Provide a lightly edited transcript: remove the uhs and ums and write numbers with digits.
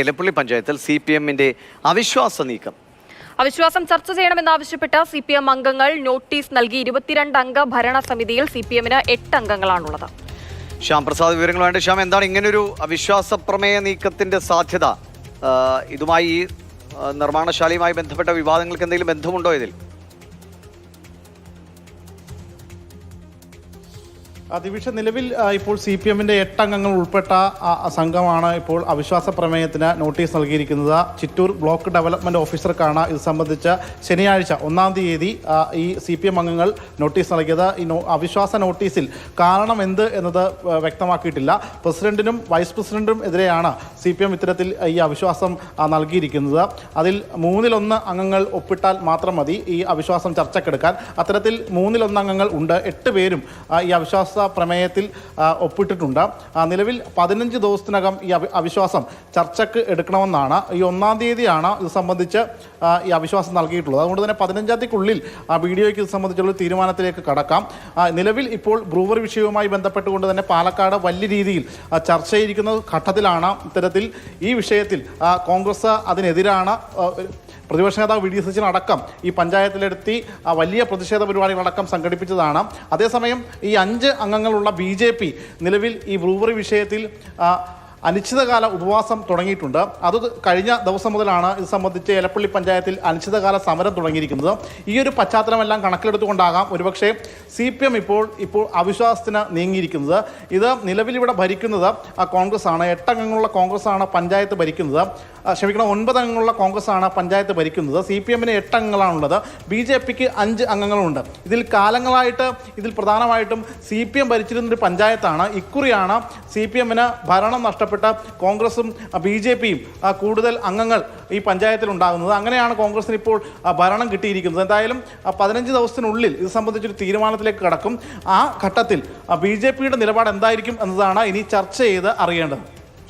എലപ്പുള്ളി പഞ്ചായത്തിൽ CPM-ന്റെ അവിശ്വാസ നീക്കം. അവിശ്വാസം ചർച്ച ചെയ്യണമെന്നാവശ്യപ്പെട്ട് CPM അംഗങ്ങൾ നോട്ടീസ് നൽകി. 22 അംഗ ഭരണസമിതിയിൽ CPM-ന് 8 അംഗങ്ങളാണുള്ളത്. ശ്യാം പ്രസാദ് വിവരങ്ങളുണ്ട്. ശ്യാം, എന്താണ് ഇങ്ങനൊരു അവിശ്വാസ പ്രമേയ നീക്കത്തിന്റെ സാധ്യത? ഇതുമായി നിർമ്മാണശാലയുമായി ബന്ധപ്പെട്ട വിവാദങ്ങൾക്ക് എന്തെങ്കിലും ബന്ധമുണ്ടോ ഇതിൽ? ദിവിഷ, നിലവിൽ ഇപ്പോൾ CPM-ന്റെ 8 അംഗങ്ങൾ ഉൾപ്പെട്ട സംഘമാണ് ഇപ്പോൾ അവിശ്വാസ പ്രമേയത്തിന് നോട്ടീസ് നൽകിയിരിക്കുന്നത്. ചിറ്റൂർ ബ്ലോക്ക് ഡെവലപ്മെന്റ് ഓഫീസർക്കാണ് ഇത് സംബന്ധിച്ച് ശനിയാഴ്ച 1-ാം തീയതി ഈ CPM അംഗങ്ങൾ നോട്ടീസ് നൽകിയത്. ഈ അവിശ്വാസ നോട്ടീസിൽ കാരണം എന്ത് എന്നത് വ്യക്തമാക്കിയിട്ടില്ല. പ്രസിഡന്റിനും വൈസ് പ്രസിഡന്റിനും എതിരെയാണ് CPM ഇത്തരത്തിൽ ഈ അവിശ്വാസം നൽകിയിരിക്കുന്നത്. അതിൽ 1/3 അംഗങ്ങൾ ഒപ്പിട്ടാൽ മാത്രം മതി ഈ അവിശ്വാസം ചർച്ചക്കെടുക്കാൻ. അത്തരത്തിൽ 1/3 അംഗങ്ങൾ ഉണ്ട്. 8 പേരും ഈ അവിശ്വാസ പ്രമേയത്തിൽ ഒപ്പിട്ടിട്ടുണ്ട്. നിലവിൽ 15 ദിവസത്തിനകം ഈ അവിശ്വാസം ചർച്ചയ്ക്ക് എടുക്കണമെന്നാണ്. ഈ 1-ാം തീയതിയാണ് ഇത് സംബന്ധിച്ച് ഈ അവിശ്വാസം നൽകിയിട്ടുള്ളത്. അതുകൊണ്ട് തന്നെ 15-ാം തീയതിക്കുള്ളിൽ വീഡിയോയ്ക്ക് ഇത് സംബന്ധിച്ചുള്ള തീരുമാനത്തിലേക്ക് കടക്കാം. നിലവിൽ ഇപ്പോൾ ബ്രൂവറി വിഷയവുമായി ബന്ധപ്പെട്ടുകൊണ്ട് തന്നെ പാലക്കാട് വലിയ രീതിയിൽ ചർച്ച ചെയ്തിരിക്കുന്ന ഘട്ടത്തിലാണ് ഇത്തരത്തിൽ ഈ വിഷയത്തിൽ കോൺഗ്രസ് അതിനെതിരാണ്. പ്രതിപക്ഷ നേതാവ് VD സച്ചിൻ അടക്കം ഈ പഞ്ചായത്തിലെത്തി വലിയ പ്രതിഷേധ പരിപാടികളടക്കം സംഘടിപ്പിച്ചതാണ്. അതേസമയം ഈ 5 അംഗങ്ങളുള്ള BJP നിലവിൽ ഈ ബ്രൂവറി വിഷയത്തിൽ അനിശ്ചിതകാല ഉപവാസം തുടങ്ങിയിട്ടുണ്ട്. അത് കഴിഞ്ഞ ദിവസം മുതലാണ് ഇത് സംബന്ധിച്ച് എലപ്പുള്ളി പഞ്ചായത്തിൽ അനിശ്ചിതകാല സമരം തുടങ്ങിയിരിക്കുന്നത്. ഈ ഒരു പശ്ചാത്തലമെല്ലാം കണക്കിലെടുത്തുകൊണ്ടാകാം ഒരുപക്ഷെ CPM ഇപ്പോൾ അവിശ്വാസത്തിന് നീങ്ങിയിരിക്കുന്നത്. ഇത് നിലവിലിവിടെ ഭരിക്കുന്നത് കോൺഗ്രസ് ആണ്. 8 അംഗങ്ങളുള്ള കോൺഗ്രസ് ആണ് പഞ്ചായത്ത് ഭരിക്കുന്നത്. 9 അംഗങ്ങളുള്ള കോൺഗ്രസ് ആണ് പഞ്ചായത്ത് ഭരിക്കുന്നത്. CPM-ന് 8 അംഗങ്ങളാണുള്ളത്. BJP-ക്ക് 5 അംഗങ്ങളുണ്ട്. ഇതിൽ കാലങ്ങളായിട്ട് പ്രധാനമായിട്ടും CPM ഭരിച്ചിരുന്നൊരു പഞ്ചായത്താണ്. ഇക്കുറിയാണ് CPM-ന് ഭരണം നഷ്ടപ്പെട്ട കോൺഗ്രസും BJP-യും കൂടുതൽ അംഗങ്ങൾ ഈ പഞ്ചായത്തിൽ ഉണ്ടാകുന്നത്. അങ്ങനെയാണ് കോൺഗ്രസിന് ഇപ്പോൾ ഭരണം കിട്ടിയിരിക്കുന്നത്. എന്തായാലും 15 ദിവസത്തിനുള്ളിൽ ഇത് സംബന്ധിച്ചൊരു തീരുമാനത്തിലേക്ക് കടക്കും. ആ ഘട്ടത്തിൽ BJP-യുടെ നിലപാട് എന്തായിരിക്കും എന്നതാണ് ഇനി ചർച്ച ചെയ്ത് അറിയേണ്ടത്.